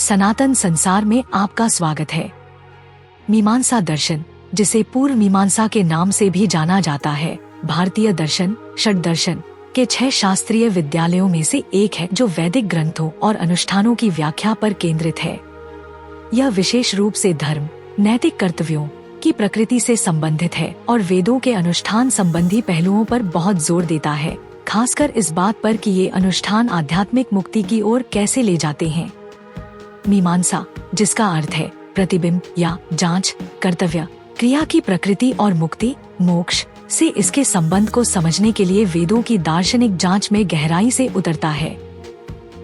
सनातन संसार में आपका स्वागत है। मीमांसा दर्शन, जिसे पूर्व मीमांसा के नाम से भी जाना जाता है, भारतीय दर्शन षड्दर्शन के 6 शास्त्रीय विद्यालयों में से एक है जो वैदिक ग्रंथों और अनुष्ठानों की व्याख्या पर केंद्रित है। यह विशेष रूप से धर्म, नैतिक कर्तव्यों की प्रकृति से संबंधित है और वेदों के अनुष्ठान संबंधी पहलुओं पर बहुत जोर देता है, खासकर इस बात पर कि ये अनुष्ठान आध्यात्मिक मुक्ति की ओर कैसे ले जाते हैं। मीमांसा, जिसका अर्थ है प्रतिबिंब या जांच, कर्तव्य, क्रिया की प्रकृति और मुक्ति, मोक्ष से इसके संबंध को समझने के लिए वेदों की दार्शनिक जांच में गहराई से उतरता है।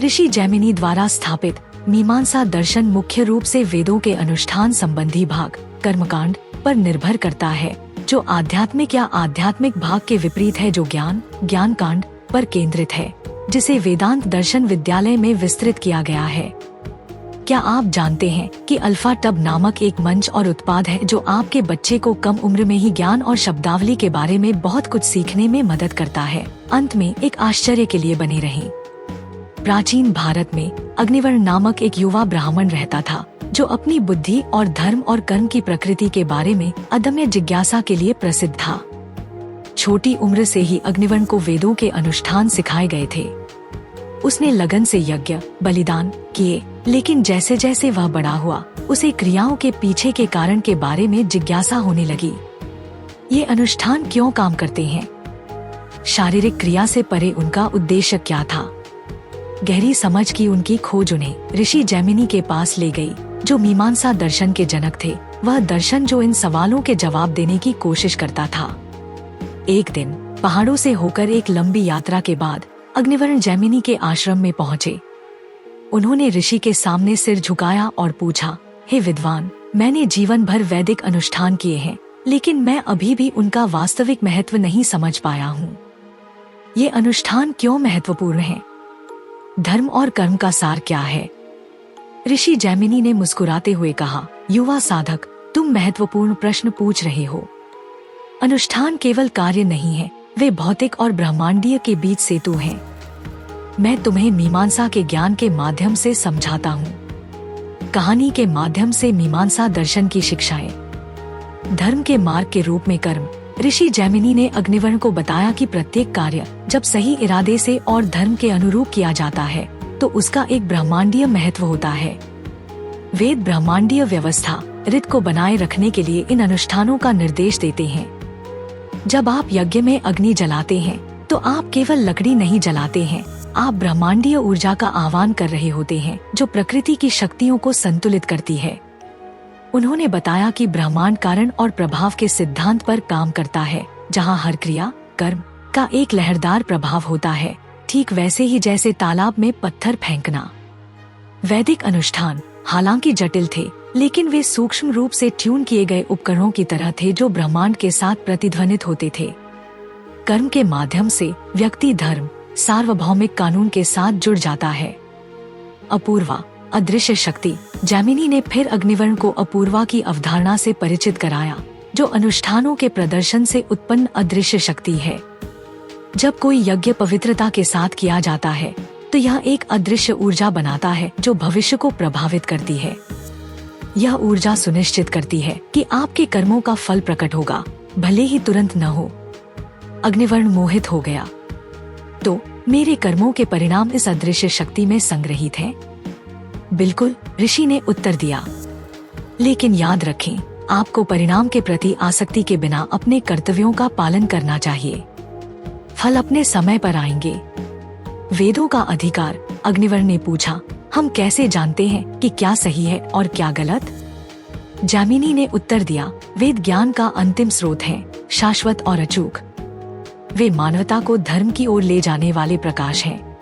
ऋषि जैमिनी द्वारा स्थापित मीमांसा दर्शन मुख्य रूप से वेदों के अनुष्ठान संबंधी भाग, कर्मकांड पर निर्भर करता है, जो आध्यात्मिक या आध्यात्मिक भाग के विपरीत है, जो ज्ञान कांड पर केंद्रित है, जिसे वेदांत दर्शन विद्यालय में विस्तृत किया गया है। क्या आप जानते हैं कि अल्फा टब नामक एक मंच और उत्पाद है जो आपके बच्चे को कम उम्र में ही ज्ञान और शब्दावली के बारे में बहुत कुछ सीखने में मदद करता है। अंत में एक आश्चर्य के लिए बने रहें। प्राचीन भारत में अग्निवर्ण नामक एक युवा ब्राह्मण रहता था, जो अपनी बुद्धि और धर्म और कर्म की प्रकृति के बारे में अदम्य जिज्ञासा के लिए प्रसिद्ध था। छोटी उम्र से ही अग्निवर्ण को वेदों के अनुष्ठान सिखाए गए थे। उसने लगन से यज्ञ, बलिदान किए, लेकिन जैसे जैसे वह बड़ा हुआ, उसे क्रियाओं के पीछे के कारण के बारे में जिज्ञासा होने लगी। ये अनुष्ठान क्यों काम करते हैं? शारीरिक क्रिया से परे उनका उद्देश्य क्या था? गहरी समझ की उनकी खोज उन्हें ऋषि जैमिनी के पास ले गई, जो मीमांसा दर्शन के जनक थे। वह दर्शन जो इन सवालों के जवाब देने की कोशिश करता था। एक दिन पहाड़ों से होकर एक लंबी यात्रा के बाद अग्निवर्ण जैमिनी के आश्रम में पहुँचे। उन्होंने ऋषि के सामने सिर झुकाया और पूछा, हे विद्वान, मैंने जीवन भर वैदिक अनुष्ठान किए हैं, लेकिन मैं अभी भी उनका वास्तविक महत्व नहीं समझ पाया हूँ। ये अनुष्ठान क्यों महत्वपूर्ण हैं? धर्म और कर्म का सार क्या है? ऋषि जैमिनी ने मुस्कुराते हुए कहा, युवा साधक, तुम महत्वपूर्ण प्रश्न पूछ रहे हो। अनुष्ठान केवल कार्य नहीं है, वे भौतिक और ब्रह्मांडीय के बीच सेतु हैं। मैं तुम्हें मीमांसा के ज्ञान के माध्यम से समझाता हूँ। कहानी के माध्यम से मीमांसा दर्शन की शिक्षाएं। धर्म के मार्ग के रूप में कर्म। ऋषि जैमिनी ने अग्निवर्ण को बताया कि प्रत्येक कार्य जब सही इरादे से और धर्म के अनुरूप किया जाता है, तो उसका एक ब्रह्मांडीय महत्व होता है। वेद ब्रह्मांडीय व्यवस्था, रीत को बनाए रखने के लिए इन अनुष्ठानों का निर्देश देते हैं। जब आप यज्ञ में अग्नि जलाते हैं, तो आप केवल लकड़ी नहीं जलाते हैं, आप ब्रह्मांडीय ऊर्जा का आह्वान कर रहे होते हैं, जो प्रकृति की शक्तियों को संतुलित करती है। उन्होंने बताया कि ब्रह्मांड कारण और प्रभाव के सिद्धांत पर काम करता है, जहां हर क्रिया, कर्म का एक लहरदार प्रभाव होता है, ठीक वैसे ही जैसे तालाब में पत्थर फेंकना। वैदिक अनुष्ठान हालांकि जटिल थे, लेकिन वे सूक्ष्म रूप से ट्यून किए गए उपकरणों की तरह थे, जो ब्रह्मांड के साथ प्रतिध्वनित होते थे। कर्म के माध्यम से व्यक्ति धर्म, सार्वभौमिक कानून के साथ जुड़ जाता है। अपूर्वा, अदृश्य शक्ति। जैमिनी ने फिर अग्निवर्ण को अपूर्वा की अवधारणा से परिचित कराया, जो अनुष्ठानों के प्रदर्शन से उत्पन्न अदृश्य शक्ति है। जब कोई यज्ञ पवित्रता के साथ किया जाता है, तो यह एक अदृश्य ऊर्जा बनाता है, जो भविष्य को प्रभावित करती है। यह ऊर्जा सुनिश्चित करती है कि आपके कर्मों का फल प्रकट होगा, भले ही तुरंत न हो। अग्निवर्ण मोहित हो गया। तो मेरे कर्मों के परिणाम इस अदृश्य शक्ति में संग्रहित हैं? बिल्कुल, ऋषि ने उत्तर दिया। लेकिन याद रखें, आपको परिणाम के प्रति आसक्ति के बिना अपने कर्तव्यों का पालन करना चाहिए। फल अपने समय पर आएंगे। वेदों का अधिकार। अग्निवर्ण ने पूछा, हम कैसे जानते हैं कि क्या सही है और क्या गलत? जैमिनी ने उत्तर दिया, वेद ज्ञान का अंतिम स्रोत हैं, शाश्वत और अचूक। वे मानवता को धर्म की ओर ले जाने वाले प्रकाश हैं।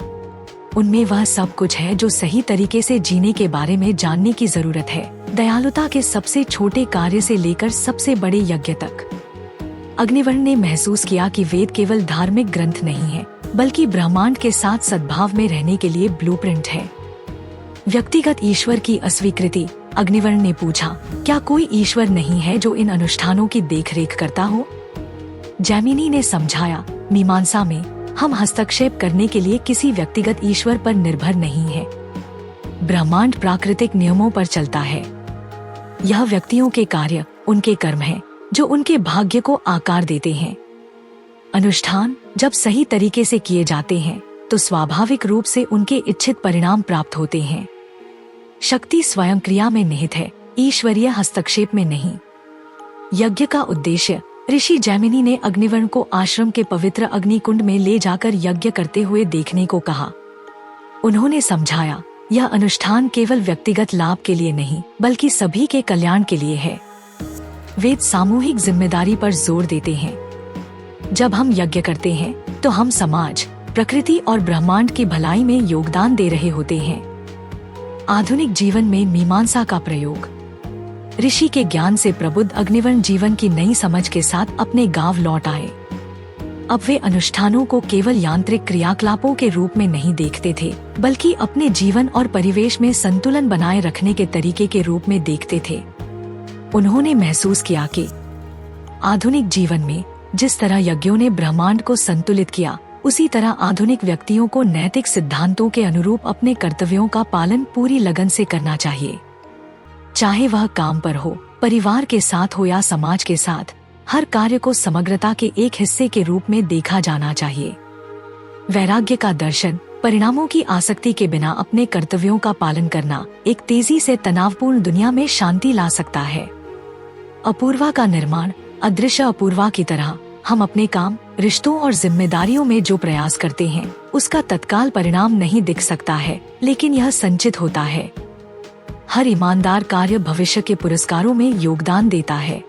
उनमें वह सब कुछ है जो सही तरीके से जीने के बारे में जानने की जरूरत है, दयालुता के सबसे छोटे कार्य से लेकर सबसे बड़े यज्ञ तक। अग्निवर्ण ने महसूस किया कि वेद केवल धार्मिक ग्रंथ नहीं है, बल्कि ब्रह्मांड के साथ सद्भाव में रहने के लिए ब्लूप्रिंट है। व्यक्तिगत ईश्वर की अस्वीकृति। अग्निवर्ण ने पूछा, क्या कोई ईश्वर नहीं है जो इन अनुष्ठानों की देखरेख करता हो? जैमिनी ने समझाया, मीमांसा में हम हस्तक्षेप करने के लिए किसी व्यक्तिगत ईश्वर पर निर्भर नहीं है। ब्रह्मांड प्राकृतिक नियमों पर चलता है। यह व्यक्तियों के कार्य, उनके कर्म हैं, जो उनके भाग्य को आकार देते हैं। अनुष्ठान जब सही तरीके से किए जाते हैं तो स्वाभाविक रूप से उनके इच्छित परिणाम प्राप्त होते हैं। शक्ति स्वयं क्रिया में निहित है, ईश्वरीय हस्तक्षेप में नहीं। यज्ञ का उद्देश्य ऋषि जैमिनी ने अग्निवर्ण को आश्रम के पवित्र अग्निकुंड में ले जाकर यज्ञ करते हुए देखने को कहा। उन्होंने समझाया, यह अनुष्ठान केवल व्यक्तिगत लाभ के लिए नहीं बल्कि सभी के कल्याण के लिए है। वेद सामूहिक जिम्मेदारी पर जोर देते हैं। जब हम यज्ञ करते हैं तो हम समाज, प्रकृति और ब्रह्मांड की भलाई में योगदान दे रहे होते हैं। आधुनिक जीवन में मीमांसा का प्रयोग। ऋषि के ज्ञान से प्रबुद्ध अग्निवर्ण जीवन की नई समझ के साथ अपने गांव लौट आए। अब वे अनुष्ठानों को केवल यांत्रिक क्रियाकलापों के रूप में नहीं देखते थे, बल्कि अपने जीवन और परिवेश में संतुलन बनाए रखने के तरीके के रूप में देखते थे। उन्होंने महसूस किया कि आधुनिक जीवन में जिस तरह यज्ञों ने ब्रह्मांड को संतुलित किया, उसी तरह आधुनिक व्यक्तियों को नैतिक सिद्धांतों के अनुरूप अपने कर्तव्यों का पालन पूरी लगन से करना चाहिए। चाहे वह काम पर हो, परिवार के साथ हो या समाज के साथ, हर कार्य को समग्रता के एक हिस्से के रूप में देखा जाना चाहिए। वैराग्य का दर्शन, परिणामों की आसक्ति के बिना अपने कर्तव्यों का पालन करना एक तेजी से तनावपूर्ण दुनिया में शांति ला सकता है। अपूर्वा का निर्माण, अदृश्य अपूर्वा की तरह हम अपने काम, रिश्तों और जिम्मेदारियों में जो प्रयास करते हैं उसका तत्काल परिणाम नहीं दिख सकता है, लेकिन यह संचित होता है। हर ईमानदार कार्य भविष्य के पुरस्कारों में योगदान देता है।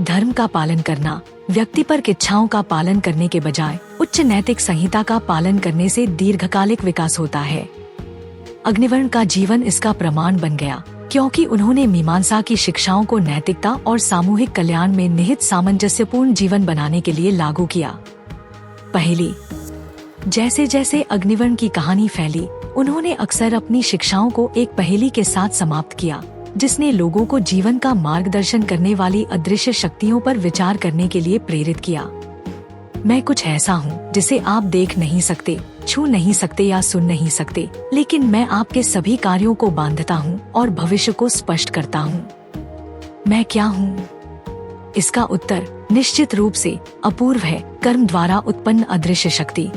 धर्म का पालन करना, व्यक्ति पर इच्छाओं का पालन करने के बजाय उच्च नैतिक संहिता का पालन करने से दीर्घकालिक विकास होता है। अग्निवर्ण का जीवन इसका प्रमाण बन गया, क्योंकि उन्होंने मीमांसा की शिक्षाओं को नैतिकता और सामूहिक कल्याण में निहित सामंजस्यपूर्ण जीवन बनाने के लिए लागू किया। पहली, जैसे जैसे अग्निवर्ण की कहानी फैली, उन्होंने अक्सर अपनी शिक्षाओं को एक पहेली के साथ समाप्त किया, जिसने लोगों को जीवन का मार्गदर्शन करने वाली अदृश्य शक्तियों पर विचार करने के लिए प्रेरित किया। मैं कुछ ऐसा हूँ जिसे आप देख नहीं सकते, छू नहीं सकते या सुन नहीं सकते, लेकिन मैं आपके सभी कार्यों को बांधता हूँ और भविष्य को स्पष्ट करता हूँ। मैं क्या हूँ? इसका उत्तर निश्चित रूप से अपूर्व है, कर्म द्वारा उत्पन्न अदृश्य शक्ति।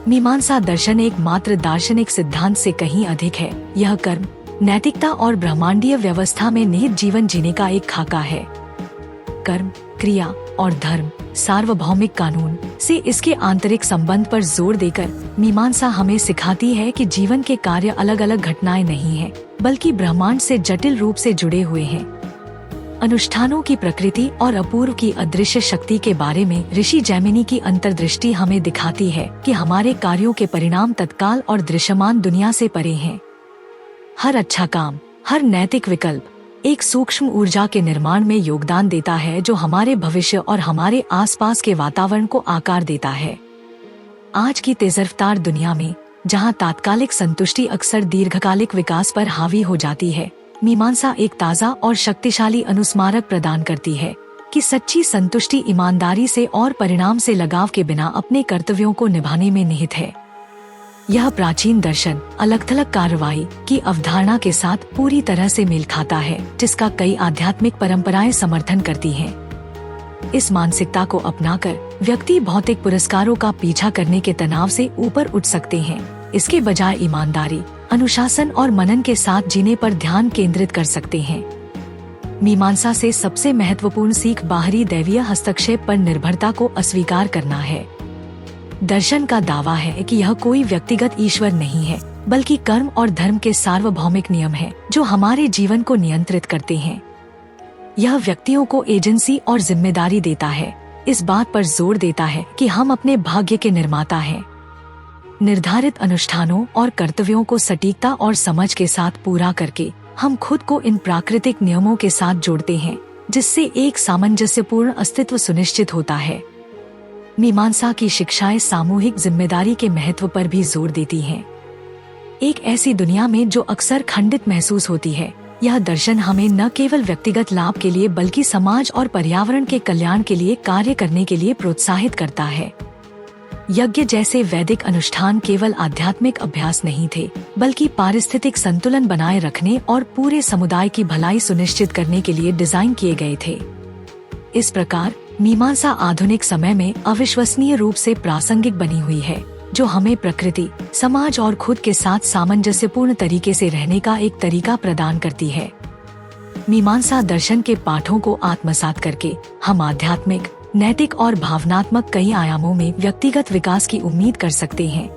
मीमांसा दर्शन एक मात्र दार्शनिक सिद्धांत से कहीं अधिक है। यह कर्म, नैतिकता और ब्रह्मांडीय व्यवस्था में निहित जीवन जीने का एक खाका है। कर्म, क्रिया और धर्म सार्वभौमिक कानून से इसके आंतरिक संबंध पर जोर देकर मीमांसा हमें सिखाती है कि जीवन के कार्य अलग अलग घटनाएं नहीं हैं, बल्कि ब्रह्मांड से जटिल रूप से जुड़े हुए हैं। अनुष्ठानों की प्रकृति और अपूर्व की अदृश्य शक्ति के बारे में ऋषि जैमिनी की अंतर्दृष्टि हमें दिखाती है कि हमारे कार्यों के परिणाम तत्काल और दृश्यमान दुनिया से परे हैं। हर अच्छा काम, हर नैतिक विकल्प एक सूक्ष्म ऊर्जा के निर्माण में योगदान देता है, जो हमारे भविष्य और हमारे आसपास के वातावरण को आकार देता है। आज की तेजरफ्तार दुनिया में, जहां तात्कालिक संतुष्टि अक्सर दीर्घकालिक विकास पर हावी हो जाती है, मीमांसा एक ताज़ा और शक्तिशाली अनुस्मारक प्रदान करती है कि सच्ची संतुष्टि ईमानदारी से और परिणाम से लगाव के बिना अपने कर्तव्यों को निभाने में निहित है। यह प्राचीन दर्शन अलग थलग कार्रवाई की अवधारणा के साथ पूरी तरह से मेल खाता है, जिसका कई आध्यात्मिक परंपराएं समर्थन करती हैं। इस मानसिकता को अपनाकर व्यक्ति भौतिक पुरस्कारों का पीछा करने के तनाव से ऊपर उठ सकते हैं, इसके बजाय ईमानदारी, अनुशासन और मनन के साथ जीने पर ध्यान केंद्रित कर सकते हैं। मीमांसा से सबसे महत्वपूर्ण सीख बाहरी दैवीय हस्तक्षेप पर निर्भरता को अस्वीकार करना है। दर्शन का दावा है कि यह कोई व्यक्तिगत ईश्वर नहीं है, बल्कि कर्म और धर्म के सार्वभौमिक नियम हैं, जो हमारे जीवन को नियंत्रित करते हैं। यह व्यक्तियों को एजेंसी और जिम्मेदारी देता है, इस बात पर जोर देता है कि हम अपने भाग्य के निर्माता हैं। निर्धारित अनुष्ठानों और कर्तव्यों को सटीकता और समझ के साथ पूरा करके हम खुद को इन प्राकृतिक नियमों के साथ जोड़ते हैं, जिससे एक सामंजस्यपूर्ण अस्तित्व सुनिश्चित होता है। मीमांसा की शिक्षाएं सामूहिक जिम्मेदारी के महत्व पर भी जोर देती हैं। एक ऐसी दुनिया में जो अक्सर खंडित महसूस होती है, यह दर्शन हमें न केवल व्यक्तिगत लाभ के लिए बल्कि समाज और पर्यावरण के कल्याण के लिए कार्य करने के लिए प्रोत्साहित करता है। यज्ञ जैसे वैदिक अनुष्ठान केवल आध्यात्मिक अभ्यास नहीं थे, बल्कि पारिस्थितिक संतुलन बनाए रखने और पूरे समुदाय की भलाई सुनिश्चित करने के लिए डिजाइन किए गए थे। इस प्रकार मीमांसा आधुनिक समय में अविश्वसनीय रूप से प्रासंगिक बनी हुई है, जो हमें प्रकृति, समाज और खुद के साथ सामंजस्यपूर्ण तरीके से रहने का एक तरीका प्रदान करती है। मीमांसा दर्शन के पाठों को आत्मसात करके हम आध्यात्मिक, नैतिक और भावनात्मक कई आयामों में व्यक्तिगत विकास की उम्मीद कर सकते हैं।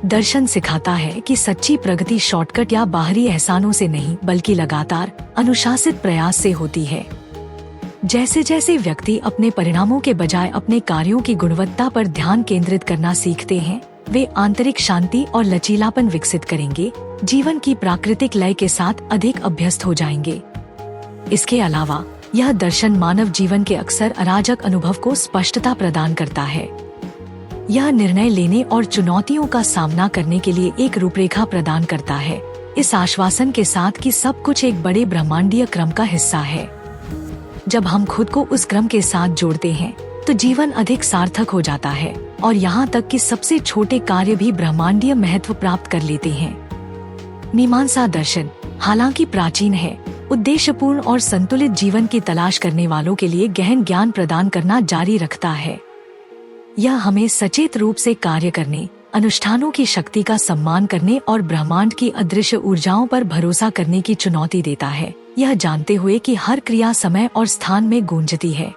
दर्शन सिखाता है कि सच्ची प्रगति शॉर्टकट या बाहरी एहसानों से नहीं, बल्कि लगातार अनुशासित प्रयास से होती है। जैसे जैसे व्यक्ति अपने परिणामों के बजाय अपने कार्यों की गुणवत्ता पर ध्यान केंद्रित करना सीखते हैं, वे आंतरिक शांति और लचीलापन विकसित करेंगे, जीवन की प्राकृतिक लय के साथ अधिक अभ्यस्त हो जाएंगे। इसके अलावा यह दर्शन मानव जीवन के अक्सर अराजक अनुभव को स्पष्टता प्रदान करता है। यह निर्णय लेने और चुनौतियों का सामना करने के लिए एक रूपरेखा प्रदान करता है, इस आश्वासन के साथ कि सब कुछ एक बड़े ब्रह्मांडीय क्रम का हिस्सा है। जब हम खुद को उस क्रम के साथ जोड़ते हैं, तो जीवन अधिक सार्थक हो जाता है और यहाँ तक कि सबसे छोटे कार्य भी ब्रह्मांडीय महत्व प्राप्त कर लेते हैं। मीमांसा दर्शन हालांकि प्राचीन है, उद्देश्यपूर्ण और संतुलित जीवन की तलाश करने वालों के लिए गहन ज्ञान प्रदान करना जारी रखता है। यह हमें सचेत रूप से कार्य करने, अनुष्ठानों की शक्ति का सम्मान करने और ब्रह्मांड की अदृश्य ऊर्जाओं पर भरोसा करने की चुनौती देता है, यह जानते हुए कि हर क्रिया समय और स्थान में गूंजती है।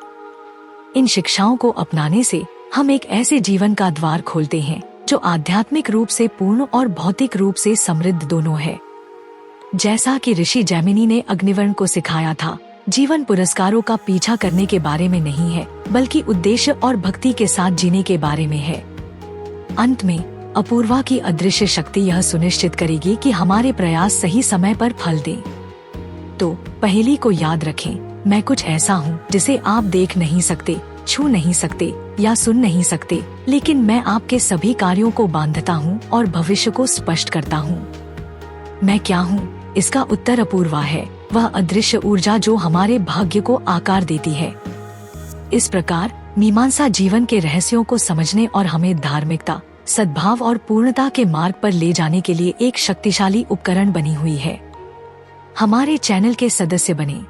इन शिक्षाओं को अपनाने से हम एक ऐसे जीवन का द्वार खोलते हैं जो आध्यात्मिक रूप से पूर्ण और भौतिक रूप से समृद्ध दोनों है। जैसा कि ऋषि जैमिनी ने अग्निवर्ण को सिखाया था, जीवन पुरस्कारों का पीछा करने के बारे में नहीं है, बल्कि उद्देश्य और भक्ति के साथ जीने के बारे में है। अंत में अपूर्वा की अदृश्य शक्ति यह सुनिश्चित करेगी कि हमारे प्रयास सही समय पर फल दें। तो पहेली को याद रखें, मैं कुछ ऐसा हूँ जिसे आप देख नहीं सकते, छू नहीं सकते या सुन नहीं सकते, लेकिन मैं आपके सभी कार्यों को बांधता हूँ और भविष्य को स्पष्ट करता हूँ। मैं क्या हूँ? इसका उत्तर अपूर्वा है, वह अदृश्य ऊर्जा जो हमारे भाग्य को आकार देती है। इस प्रकार मीमांसा जीवन के रहस्यों को समझने और हमें धार्मिकता, सद्भाव और पूर्णता के मार्ग पर ले जाने के लिए एक शक्तिशाली उपकरण बनी हुई है। हमारे चैनल के सदस्य बने।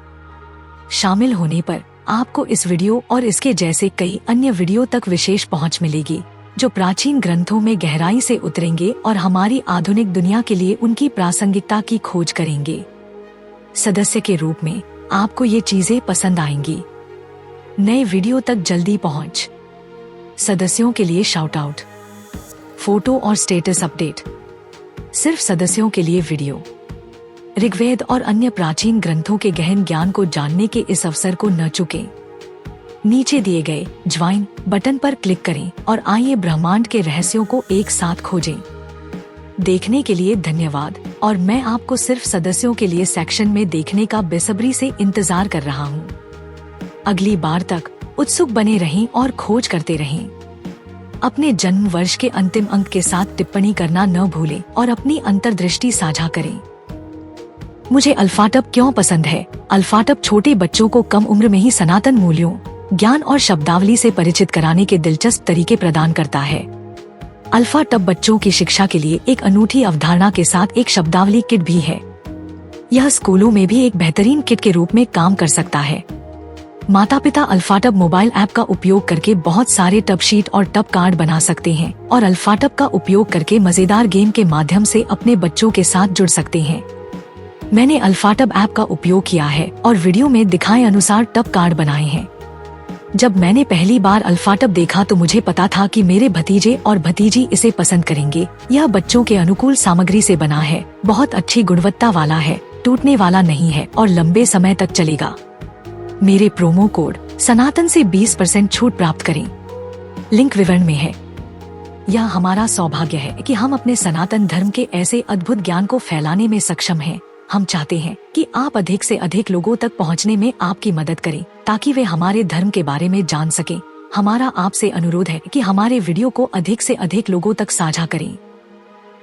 शामिल होने पर आपको इस वीडियो और इसके जैसे कई अन्य वीडियो तक विशेष पहुंच मिलेगी, जो प्राचीन ग्रंथों में गहराई से उतरेंगे और हमारी आधुनिक दुनिया के लिए उनकी प्रासंगिकता की खोज करेंगे। सदस्य के रूप में आपको ये चीजें पसंद आएंगी। नए वीडियो तक जल्दी पहुंच। सदस्यों के लिए शाउट आउट, फोटो और स्टेटस अपडेट, सिर्फ सदस्यों के लिए वीडियो। ऋग्वेद और अन्य प्राचीन ग्रंथों के गहन ज्ञान को जानने के इस अवसर को न चुकें। नीचे दिए गए ज्वाइन बटन पर क्लिक करें और आइए ब्रह्मांड के रहस्यों को एक साथ खोजें। देखने के लिए धन्यवाद और मैं आपको सिर्फ सदस्यों के लिए सेक्शन में देखने का बेसब्री से इंतजार कर रहा हूँ। अगली बार तक उत्सुक बने रहें और खोज करते रहें। अपने जन्म वर्ष के अंतिम अंक के साथ टिप्पणी करना न भूलें और अपनी अंतर्दृष्टि साझा करें। मुझे अल्फाटब क्यों पसंद है? अल्फाटब छोटे बच्चों को कम उम्र में ही सनातन मूल्यों, ज्ञान और शब्दावली से परिचित कराने के दिलचस्प तरीके प्रदान करता है। अल्फाटब बच्चों की शिक्षा के लिए एक अनूठी अवधारणा के साथ एक शब्दावली किट भी है। यह स्कूलों में भी एक बेहतरीन किट के रूप में काम कर सकता है। माता पिता अल्फाटब मोबाइल ऐप का उपयोग करके बहुत सारे टब शीट और टब कार्ड बना सकते हैं और अल्फाटब का उपयोग करके मजेदार गेम के माध्यम से अपने बच्चों के साथ जुड़ सकते हैं। मैंने अल्फाटब ऐप का उपयोग किया है और वीडियो में दिखाए अनुसार टब कार्ड बनाए हैं। जब मैंने पहली बार अल्फाटब देखा तो मुझे पता था कि मेरे भतीजे और भतीजी इसे पसंद करेंगे। यह बच्चों के अनुकूल सामग्री से बना है, बहुत अच्छी गुणवत्ता वाला है, टूटने वाला नहीं है और लंबे समय तक चलेगा। मेरे प्रोमो कोड सनातन से 20% छूट प्राप्त करें, लिंक विवरण में है। यह हमारा सौभाग्य है कि हम अपने सनातन धर्म के ऐसे अद्भुत ज्ञान को फैलाने में सक्षम हैं। हम चाहते हैं कि आप अधिक से अधिक लोगों तक पहुंचने में आपकी मदद करें ताकि वे हमारे धर्म के बारे में जान सकें। हमारा आपसे अनुरोध है कि हमारे वीडियो को अधिक से अधिक लोगों तक साझा करें।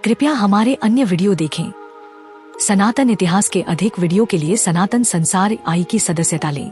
कृपया हमारे अन्य वीडियो देखें। सनातन इतिहास के अधिक वीडियो के लिए सनातन संसार आई की सदस्यता लें।